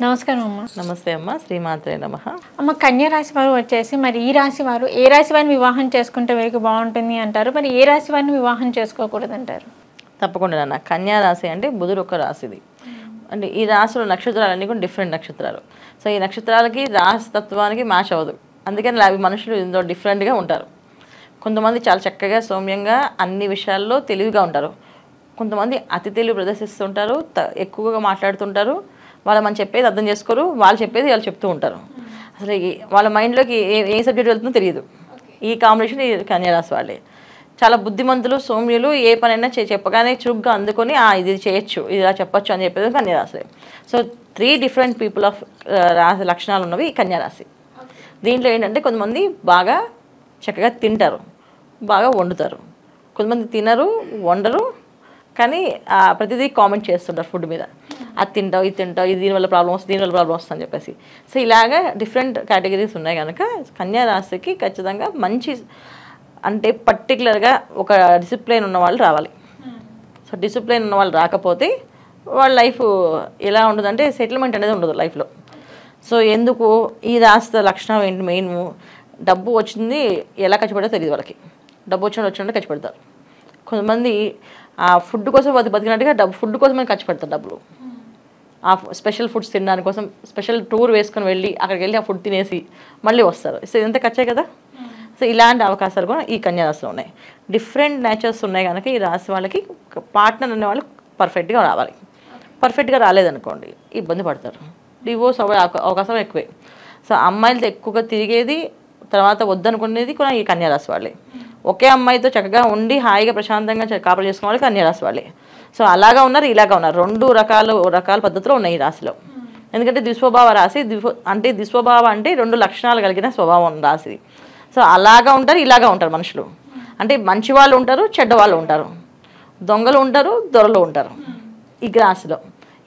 నమస్కారం అమ్మ. నమస్తే అమ్మ. శ్రీమాత్రే నమః. అమ్మ, కన్యా రాశి వారు వచ్చేసి మరి ఈ రాశి వారు ఏ రాశి వారిని వివాహం చేసుకుంటే వీరికి బాగుంటుంది అంటారు, మరి ఏ రాశి వారిని వివాహం చేసుకోకూడదు అంటారు? తప్పకుండా నాన్న. కన్యా రాశి అంటే బుధుడు ఒక రాశిది. అంటే ఈ రాశిలో నక్షత్రాలన్నీ కూడా డిఫరెంట్ నక్షత్రాలు. సో ఈ నక్షత్రాలకి రాశి తత్వానికి మ్యాచ్ అవ్వదు. అందుకని అవి మనుషులు ఇందులో డిఫరెంట్గా ఉంటారు. కొంతమంది చాలా చక్కగా సౌమ్యంగా అన్ని విషయాల్లో తెలివిగా ఉంటారు. కొంతమంది అతి తెలివి ప్రదర్శిస్తుంటారు, ఎక్కువగా మాట్లాడుతుంటారు. వాళ్ళు మనం చెప్పేది అర్థం చేసుకోరు, వాళ్ళు చెప్పేది వాళ్ళు చెప్తూ ఉంటారు. అసలు వాళ్ళ మైండ్లోకి ఏ సబ్జెక్ట్ వెళ్తుందో తెలియదు. ఈ కాంబినేషన్ ఈ కన్యారాశి వాళ్ళే. చాలా బుద్ధిమంతులు, సౌమ్యులు. ఏ పనైనా చెప్పగానే చురుగ్గా అందుకొని ఇది చేయొచ్చు, ఇది ఇలా చెప్పొచ్చు అని చెప్పేది కన్యారాశి. సో 3 డిఫరెంట్ పీపుల్ ఆఫ్ రాశి లక్షణాలు ఉన్నవి ఈ కన్యారాశి. దీంట్లో ఏంటంటే కొంతమంది బాగా చక్కగా తింటారు, బాగా వండుతారు. కొంతమంది తినరు, వండరు, కానీ ప్రతిదీ కామెంట్ చేస్తుంటారు ఫుడ్ మీద. అది తింటావు, ఇది తింటావు, ఇది దీనివల్ల ప్రాబ్లం వస్తుంది, దీనివల్ల ప్రాబ్లం వస్తుంది అని చెప్పేసి. సో ఇలాగా డిఫరెంట్ కేటగిరీస్ ఉన్నాయి కనుక కన్యా రాశికి ఖచ్చితంగా మంచి అంటే పర్టికులర్గా ఒక డిసిప్లిన్ ఉన్న వాళ్ళు రావాలి. సో డిసిప్లిన్ ఉన్న వాళ్ళు రాకపోతే వాళ్ళ లైఫ్ ఎలా ఉంటుందంటే సెటిల్మెంట్ అనేది ఉండదు లైఫ్లో. సో ఎందుకు ఈ రాశి లక్షణం ఏంటి? మెయిన్ డబ్బు వచ్చింది ఎలా ఖర్చు పెడతారో తెలియదు వాళ్ళకి. డబ్బు వచ్చినట్టు ఖర్చు పెడతారు. కొంతమంది ఆ ఫుడ్ కోసం బతికినట్టుగా ఫుడ్ కోసమే ఖర్చు పెడతారు డబ్బులు. ఆ స్పెషల్ ఫుడ్స్ తినడానికి కోసం స్పెషల్ టూర్ వేసుకొని వెళ్ళి అక్కడికి వెళ్ళి ఆ ఫుడ్ తినేసి మళ్ళీ వస్తారు. సో ఇదంతా ఖర్చే కదా. సో ఇలాంటి అవకాశాలు కూడా ఈ కన్యా రాశిలో ఉన్నాయి. డిఫరెంట్ నేచర్స్ ఉన్నాయి కనుక ఈ రాశి వాళ్ళకి పార్ట్నర్ అనే వాళ్ళు పర్ఫెక్ట్గా రావాలి. పర్ఫెక్ట్గా రాలేదనుకోండి ఇబ్బంది పడతారు. డివోర్స్ అవ్వే అవకాశం ఎక్కువే. సో అమ్మాయిలతో ఎక్కువగా తిరిగేది, తర్వాత వద్దనుకునేది కూడా ఈ కన్యా రాశి వాళ్ళే. ఒకే అమ్మాయితో చక్కగా ఉండి హాయిగా ప్రశాంతంగా కాపురం చేసుకునే వాళ్ళు కన్యా రాశి వాళ్ళే. సో అలాగా ఉన్నారు, ఇలాగా ఉన్నారు. 2 రకాల పద్ధతులు ఉన్నాయి ఈ రాశిలో. ఎందుకంటే ద్విస్వభావ రాశి. ద్విస్వభావ అంటే 2 లక్షణాలు కలిగిన స్వభావం రాశి. సో అలాగా ఉంటారు, ఇలాగా ఉంటారు మనుషులు. అంటే మంచి వాళ్ళు ఉంటారు, చెడ్డ వాళ్ళు ఉంటారు, దొంగలు ఉంటారు, దొరలు ఉంటారు ఈ రాశిలో.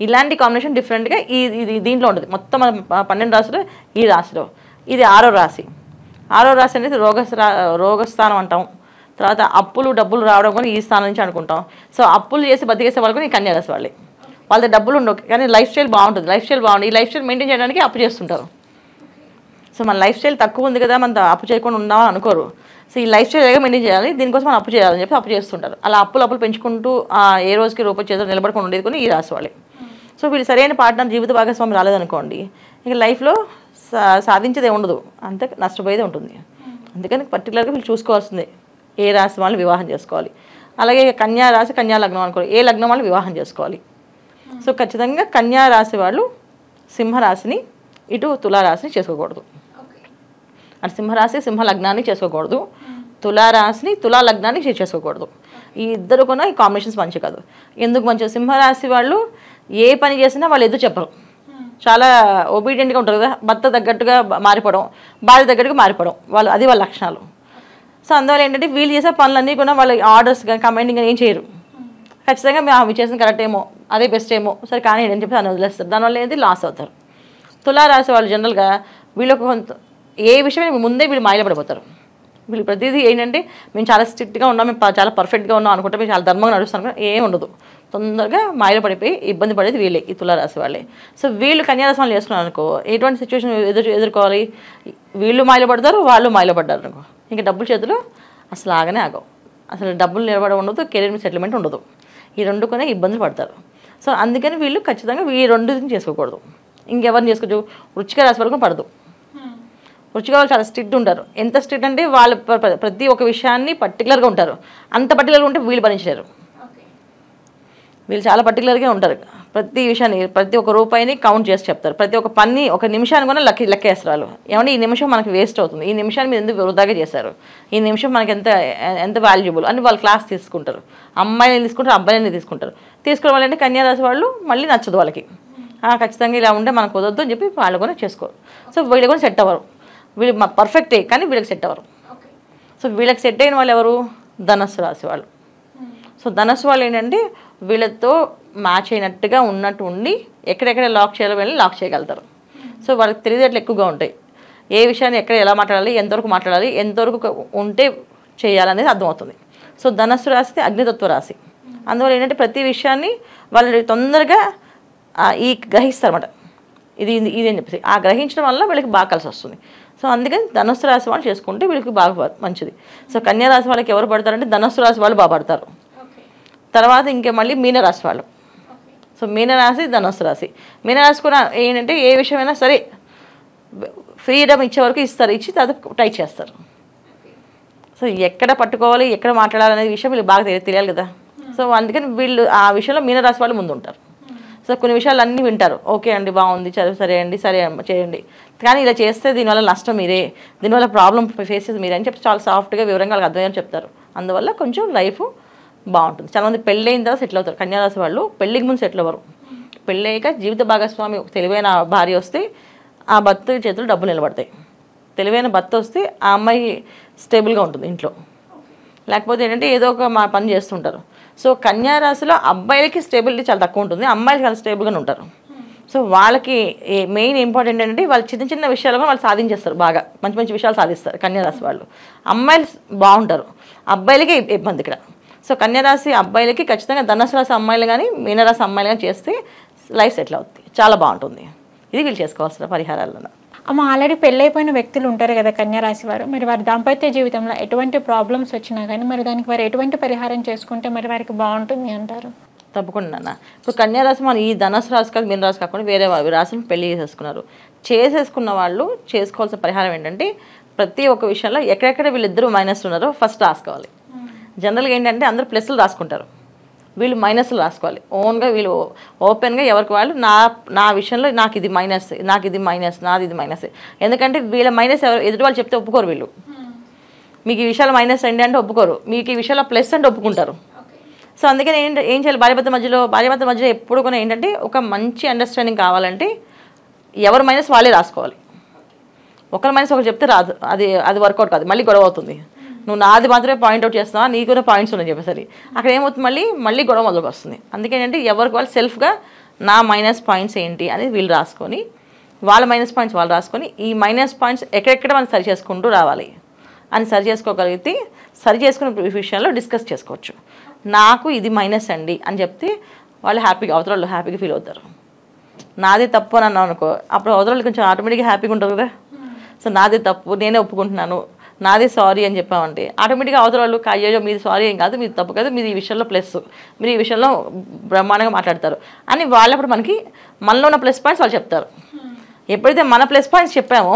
ఇలాంటి కాంబినేషన్ డిఫరెంట్గా ఇది దీంట్లో ఉంటుంది. మొత్తం 12 రాశులు ఈ రాశిలో. ఇది 6వ రాశి. 6వ రాశి అనేది రోగస్థానం అంటాం. తర్వాత అప్పులు డబ్బులు రావడం కూడా ఈ స్థానం నుంచి అనుకుంటాం. సో అప్పులు చేసి బతికేసే వాళ్ళు కూడా ఈ కన్యా రాశి వాళ్ళే. వాళ్ళ డబ్బులు ఉండవు కానీ లైఫ్ స్టైల్ బాగుంటుంది. ఈ లైఫ్ స్టైల్ మెయింటైన్ చేయడానికి అప్పు చేస్తుంటారు. సో మన లైఫ్ స్టైల్ తక్కువ ఉంది కదా, మనం అప్పు చేయకుండా ఉన్నామని అనుకోరు. సో ఈ లైఫ్ స్టైల్ ఎలాగ మెయింటైన్ చేయాలి, దీనికోసం మనం అప్పు చేయాలని చెప్పి అప్పు చేస్తుంటారు. అలా అప్పులు పెంచుకుంటూ ఏ రోజుకి రూపాయి చేతులు నిలబడుకొని ఉండేది కూడా ఈ రాశి వాళ్ళే. సో వీళ్ళు సరైన పార్ట్నర్ జీవిత భాగస్వామి రాలేదనుకోండి, ఇక లైఫ్లో సాధించేదే ఉండదు, అంతే నష్టపోయేదే ఉంటుంది. అందుకని పర్టికులర్గా వీళ్ళు చూసుకోవాల్సిందే ఏ రాశి వాళ్ళు వివాహం చేసుకోవాలి. అలాగే కన్యా రాశి, కన్యా లగ్నం అనుకోవాలి, ఏ లగ్నం వాళ్ళు వివాహం చేసుకోవాలి. సో ఖచ్చితంగా కన్యా రాశి వాళ్ళు సింహరాశిని, ఇటు తులారాశిని చేసుకోకూడదు. అటు సింహరాశి సింహ లగ్నాన్ని చేసుకోకూడదు, తులారాశిని తులా లగ్నాన్ని చేసుకోకూడదు. ఈ ఇద్దరు కూడా ఈ కాంబినేషన్స్ మంచి కాదు. ఎందుకు మంచి? సింహరాశి వాళ్ళు ఏ పని చేసినా వాళ్ళు ఎదురు చెప్పరు, చాలా ఒబీడియంట్గా ఉంటారు కదా. భర్త తగ్గట్టుగా మారిపోవడం, భార్య తగ్గట్టుగా మారిపోవడం, అది వాళ్ళ లక్షణాలు. సో అందువల్ల ఏంటంటే వీళ్ళు చేసే పనులన్నీ కూడా వాళ్ళ ఆర్డర్స్ కానీ కమాండింగ్ కానీ ఏం చేయరు. ఖచ్చితంగా మేము అవి చేసిన కరెక్ట్ ఏమో, అదే బెస్ట్ ఏమో, సరే కానీ అని చెప్పి దాన్ని వదిలేస్తారు. దానివల్ల ఏంటి లాస్ అవుతారు. తులారాశి వాళ్ళు జనరల్గా వీళ్ళకు ఏ విషయం ముందే వీళ్ళు మాయలపడిపోతారు. వీళ్ళు ప్రతిదీ ఏంటంటే మేము చాలా స్ట్రిక్ట్గా ఉన్నాం, మేము చాలా పర్ఫెక్ట్గా ఉన్నాం అనుకుంటే, మేము చాలా ధర్మంగా నడుస్తాం కూడా ఏం ఉండదు. తొందరగా మాయలు పడిపోయి ఇబ్బంది పడేది వీళ్ళే, ఈ తులారాశి వాళ్ళే. సో వీళ్ళు కన్యారాశి వాళ్ళు చేసుకున్నారు అనుకో, ఎటువంటి సిచ్యువేషన్ ఎదుర్కోవాలి? వీళ్ళు మాయలు పడతారు, వాళ్ళు మాయలు పడ్డారు అనుకో, ఇంకా డబ్బులు చేతులు అసలు ఆగనే ఆగవు. అసలు డబ్బులు నిలబడ ఉండదు, కెరీర్ మీద సెటిల్మెంట్ ఉండదు. ఈ 2 కొనే ఇబ్బందులు పడతారు. సో అందుకని వీళ్ళు ఖచ్చితంగా ఈ 2 చేసుకోకూడదు. ఇంకెవరిని చేసుకోవచ్చు? వృశ్చిక రాశి వరకు పడదు. వృశ్చిక వాళ్ళు చాలా స్ట్రిక్ట్ ఉంటారు. ఎంత స్ట్రిక్ట్ అంటే వాళ్ళు ప్రతి ఒక్క విషయాన్ని పర్టికులర్గా ఉంటారు. అంత పర్టికులర్గా ఉంటే వీళ్ళు భరించలేరు. వీళ్ళు చాలా పర్టికులర్గా ఉంటారు. ప్రతి విషయాన్ని, ప్రతి ఒక్క రూపాయిని కౌంట్ చేసి చెప్తారు. ప్రతి ఒక్క పని, ఒక నిమిషాన్ని కూడా లెక్కేస్తారు వాళ్ళు. ఏమంటే ఈ నిమిషం మనకి వేస్ట్ అవుతుంది, ఈ నిమిషాన్ని మీరు ఎందుకు వృధాగా చేశారు, ఈ నిమిషం మనకి ఎంత వాల్యుబుల్ అని వాళ్ళు క్లాస్ తీసుకుంటారు. అమ్మాయిని తీసుకుంటారు, అబ్బాయిని తీసుకుంటారు. తీసుకోవడం వల్ల అంటే కన్యారాశి వాళ్ళు మళ్ళీ నచ్చదు వాళ్ళకి. ఖచ్చితంగా ఇలా ఉంటే మనకు కుదరదు అని చెప్పి వాళ్ళు కూడా చేసుకోరు. సో వీళ్ళు కూడా సెట్ అవ్వరు. వీళ్ళు పర్ఫెక్టే కానీ వీళ్ళకి సెట్ అవ్వరు. సో వీళ్ళకి సెట్ అయిన వాళ్ళు ఎవరు? ధనస్సు రాశి వాళ్ళు. సో ధనస్సు వాళ్ళు ఏంటంటే వీళ్ళతో మ్యాచ్ అయినట్టుగా ఉన్నట్టు ఉండి ఎక్కడెక్కడ లాక్ చేయాలో వెళ్ళి లాక్ చేయగలుగుతారు. సో వాళ్ళకి తెలివితేటలు ఎక్కువగా ఉంటాయి. ఏ విషయాన్ని ఎక్కడ ఎలా మాట్లాడాలి, ఎంతవరకు మాట్లాడాలి, ఎంతవరకు ఉంటే చేయాలనేది అర్థమవుతుంది. సో ధనస్సు రాశి అగ్నితత్వ రాశి. అందువల్ల ఏంటంటే ప్రతి విషయాన్ని వాళ్ళు తొందరగా గ్రహిస్తారన్నమాట. ఇది అని చెప్పేసి ఆ గ్రహించడం వల్ల వీళ్ళకి బాగా కలిసి వస్తుంది. సో అందుకని ధనుస్సు రాశి వాళ్ళు చేసుకుంటే వీళ్ళకి బాగా మంచిది. సో కన్యా రాశి వాళ్ళకి ఎవరు పడతారంటే ధనుస్సు రాశి వాళ్ళు బాగా పడతారు. తర్వాత ఇంకే మళ్ళీ మీనరాశి వాళ్ళు. సో మీనరాశి ధనుస్సు రాశి. మీనరాశి కూడా ఏంటంటే ఏ విషయమైనా సరే ఫ్రీడమ్ ఇచ్చే వరకు ఇస్తారు, ఇచ్చి తర్వాత టైట్ చేస్తారు. సో ఎక్కడ పట్టుకోవాలి ఎక్కడ మాట్లాడాలనే విషయం వీళ్ళు బాగా తెలియాలి కదా. సో అందుకని వీళ్ళు ఆ విషయంలో మీనరాశి వాళ్ళు ముందు ఉంటారు. సో కొన్ని విషయాలు అన్నీ వింటారు, ఓకే అండి బాగుంది చదువు సరే అండి సరే చేయండి, కానీ ఇలా చేస్తే దీనివల్ల నష్టం మీరే, దీనివల్ల ప్రాబ్లం ఫేస్ చేసి మీరే అని చెప్పి చాలా సాఫ్ట్గా వివరంగా వాళ్ళకి అర్థమయ్యని చెప్తారు. అందువల్ల కొంచెం లైఫ్ బాగుంటుంది. చాలామంది పెళ్ళి అయిన తర్వాత సెటిల్ అవుతారు. కన్యారాశి వాళ్ళు పెళ్ళికి ముందు సెటిల్ అవ్వరు. పెళ్ళి అయ్యాక జీవిత భాగస్వామి తెలివైన భార్య వస్తే ఆ భర్త చేతులు డబ్బులు నిలబడతాయి. తెలివైన భర్త వస్తే ఆ అమ్మాయి స్టేబుల్గా ఉంటుంది ఇంట్లో. లేకపోతే ఏంటంటే ఏదో ఒక పని చేస్తుంటారు. సో కన్యారాశిలో అబ్బాయిలకి స్టేబిలిటీ చాలా తక్కువ ఉంటుంది, అమ్మాయిలు చాలా స్టేబుల్గానే ఉంటారు. సో వాళ్ళకి మెయిన్ ఇంపార్టెంట్ ఏంటంటే వాళ్ళు చిన్న చిన్న విషయాలుగా వాళ్ళు సాధించేస్తారు, బాగా మంచి మంచి విషయాలు సాధిస్తారు కన్యారాశి వాళ్ళు. అమ్మాయిలు బాగుంటారు, అబ్బాయిలకి ఇబ్బంది ఇక్కడ. సో కన్యారాశి అబ్బాయిలకి ఖచ్చితంగా ధనుసు రాశి అమ్మాయిలు కానీ మీనరాశి అమ్మాయిలు కానీ చేస్తే లైఫ్ సెటిల్ అవుతుంది, చాలా బాగుంటుంది. ఇది వీళ్ళు చేసుకోవాల్సిన పరిహారాలను. అమ్మ ఆల్రెడీ పెళ్ళైపోయిన వ్యక్తులు ఉంటారు కదా కన్యారాశి వారు, మరి వారి దాంపత్య జీవితంలో ఎటువంటి ప్రాబ్లమ్స్ వచ్చినా కానీ మరి దానికి వారు ఎటువంటి పరిహారం చేసుకుంటే మరి వారికి బాగుంటుంది అంటారు? తప్పకుండా అన్న. ఇప్పుడు కన్యారాశి మన ఈ ధనుసు రాశి కాదు మీన రాశి కాకుండా వేరే రాశిని పెళ్లి చేసేసుకున్న వాళ్ళు చేసుకోవాల్సిన పరిహారం ఏంటంటే ప్రతి ఒక్క విషయంలో ఎక్కడెక్కడ వీళ్ళిద్దరూ మైనస్ ఉన్నారో ఫస్ట్ రాసుకోవాలి. జనరల్గా ఏంటంటే అందరూ ప్లస్లు రాసుకుంటారు, వీళ్ళు మైనస్లు రాసుకోవాలి. ఓన్గా వీళ్ళు ఓపెన్గా ఎవరికి వాళ్ళు నా విషయంలో నాకు ఇది మైనస్, నాకు ఇది మైనస్, నాది ఇది మైనస్. ఎందుకంటే వీళ్ళ మైనస్ ఎదుటి వాళ్ళు చెప్తే ఒప్పుకోరు. వీళ్ళు మీకు ఈ విషయాలు మైనస్ అండి అంటే ఒప్పుకోరు, మీకు ఈ విషయాల్లో ప్లస్ అంటే ఒప్పుకుంటారు. సో అందుకని ఏం చేయాలి, భార్యాభర్త మధ్యలో ఎప్పుడు కూడా ఏంటంటే ఒక మంచి అండర్స్టాండింగ్ కావాలంటే ఎవరి మైనస్ వాళ్ళే రాసుకోవాలి. ఒకరి మైనస్ ఒకరు చెప్తే రాదు, అది వర్కౌట్ కాదు, మళ్ళీ గొడవ అవుతుంది. నువ్వు నాది మాత్రమే పాయింట్అవుట్ చేస్తున్నావా, నీకు కూడా పాయింట్స్ ఉన్నాయి చెప్పేసరి అక్కడ ఏమవుతుంది, మళ్ళీ గొడవ మొదలుకు వస్తుంది. అందుకేంటంటే ఎవరికి వాళ్ళు సెల్ఫ్గా నా మైనస్ పాయింట్స్ ఏంటి అనేది వీళ్ళు రాసుకొని వాళ్ళ మైనస్ పాయింట్స్ వాళ్ళు రాసుకొని ఈ మైనస్ పాయింట్స్ ఎక్కడెక్కడ మనం సరి చేసుకుంటూ రావాలి అని సరి చేసుకోగలిగితే సరి చేసుకునే విషయంలో డిస్కస్ చేసుకోవచ్చు. నాకు ఇది మైనస్ అండి అని చెప్తే వాళ్ళు అవతల హ్యాపీగా ఫీల్ అవుతారు. నాదే తప్పు అని అన్నాను అనుకో, అప్పుడు అవతల కొంచెం ఆటోమేటిక్గా హ్యాపీగా ఉంటుంది కదా. సో నాదే తప్పు, నేనే ఒప్పుకుంటున్నాను, నాదే సారీ అని చెప్పామంటే ఆటోమేటిక్గా అవతల వాళ్ళు అయ్యో మీది సారీ ఏం కాదు, మీది తప్పు కాదు, మీది ఈ విషయంలో ప్లస్, మీరు ఈ విషయంలో బ్రహ్మాండంగా మాట్లాడతారు అని వాళ్ళప్పుడు మనలో ఉన్న ప్లస్ పాయింట్స్ వాళ్ళు చెప్తారు. ఎప్పుడైతే మన ప్లస్ పాయింట్స్ చెప్పామో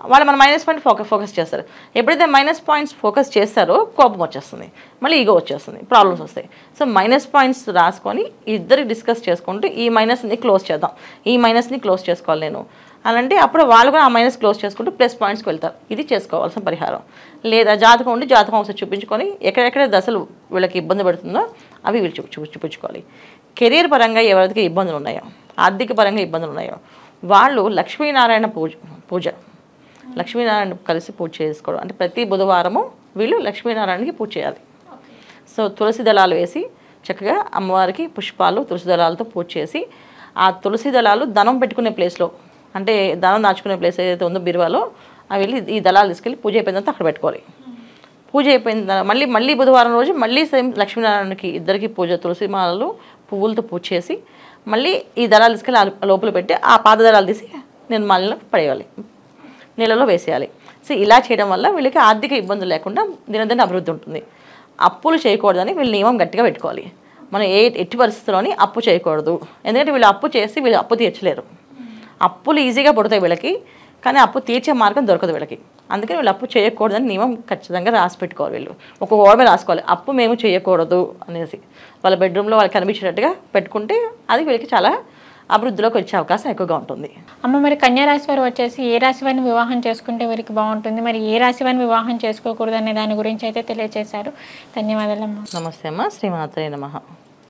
వాళ్ళు మన మైనస్ పాయింట్ ఫోకస్ చేస్తారు. ఎప్పుడైతే మైనస్ పాయింట్స్ ఫోకస్ చేస్తారో కోపం వచ్చేస్తుంది, మళ్ళీ ఈగో వచ్చేస్తుంది, ప్రాబ్లమ్స్ వస్తాయి. సో మైనస్ పాయింట్స్ రాసుకొని ఇద్దరికి డిస్కస్ చేసుకుంటూ ఈ మైనస్ని క్లోజ్ చేద్దాం, ఈ మైనస్ని క్లోజ్ చేసుకోవాలి నేను అలాంటి అప్పుడు వాళ్ళు కూడా ఆ మైనస్ క్లోజ్ చేసుకుంటూ ప్లస్ పాయింట్స్కి వెళ్తారు. ఇది చేసుకోవాల్సిన పరిహారం. లేదా జాతకం ఉండి జాతకం ఒకసారి చూపించుకొని ఎక్కడెక్కడ దశలు వీళ్ళకి ఇబ్బంది పడుతుందో అవి వీళ్ళు చూపించుకోవాలి. కెరీర్ పరంగా ఎవరికి ఇబ్బందులు ఉన్నాయో, ఆర్థిక పరంగా ఇబ్బందులు ఉన్నాయో వాళ్ళు లక్ష్మీనారాయణ పూజ లక్ష్మీనారాయణ కలిసి పూజ చేసుకోవడం అంటే ప్రతి బుధవారము వీళ్ళు లక్ష్మీనారాయణకి పూజ చేయాలి. సో తులసి దళాలు వేసి చక్కగా అమ్మవారికి పుష్పాలు తులసి దళాలతో పూజ చేసి ఆ తులసి దళాలు ధనం పెట్టుకునే ప్లేస్లో అంటే ధనం దాచుకునే ప్లేస్ ఏదైతే ఉందో బిరువాలో అవి వెళ్ళి ఈ దళాలు తీసుకెళ్ళి పూజ అయిపోయిన తర్వాత అక్కడ పెట్టుకోవాలి. పూజ అయిపోయిన మళ్ళీ బుధవారం రోజు మళ్ళీ సేమ్ లక్ష్మీనారాయణకి ఇద్దరికి పూజ తులసి మాలలు పువ్వులతో పూజ చేసి మళ్ళీ ఈ దళాలు తీసుకెళ్ళి లోపల పెట్టి ఆ పాత దళాలు తీసి నిర్మాలంలో పడేయాలి, నీళ్ళలో వేసేయాలి. సో ఇలా చేయడం వల్ల వీళ్ళకి ఆర్థిక ఇబ్బందులు లేకుండా దినదిన అభివృద్ధి ఉంటుంది. అప్పులు చేయకూడదని వీళ్ళు నియమం గట్టిగా పెట్టుకోవాలి. మనం ఎట్టి పరిస్థితుల్లోని అప్పు చేయకూడదు. ఎందుకంటే వీళ్ళు అప్పు చేసి వీళ్ళు అప్పు తీర్చలేరు. అప్పులు ఈజీగా పుడతాయి వీళ్ళకి, కానీ అప్పు తీర్చే మార్గం దొరకదు వీళ్ళకి. అందుకని వీళ్ళు అప్పు చేయకూడదని నియమం ఖచ్చితంగా రాసి పెట్టుకోవాలి. వీళ్ళు ఒక గోడ రాసుకోవాలి అప్పు మేము చేయకూడదు అనేసి. వాళ్ళ బెడ్రూమ్లో వాళ్ళకి కనిపించేటట్టుగా పెట్టుకుంటే అది వీళ్ళకి చాలా అభివృద్ధిలోకి వచ్చే అవకాశం ఎక్కువగా ఉంటుంది. అమ్మ మరి కన్యారాశి వారు వచ్చేసి ఏ రాశి వారిని వివాహం చేసుకుంటే వీరికి బాగుంటుంది, మరి ఏ రాశి వారిని వివాహం చేసుకోకూడదు అనే దాని గురించి అయితే తెలియజేశారు. ధన్యవాదాలమ్మా. నమస్తే అమ్మ. శ్రీమాత్రే నమః.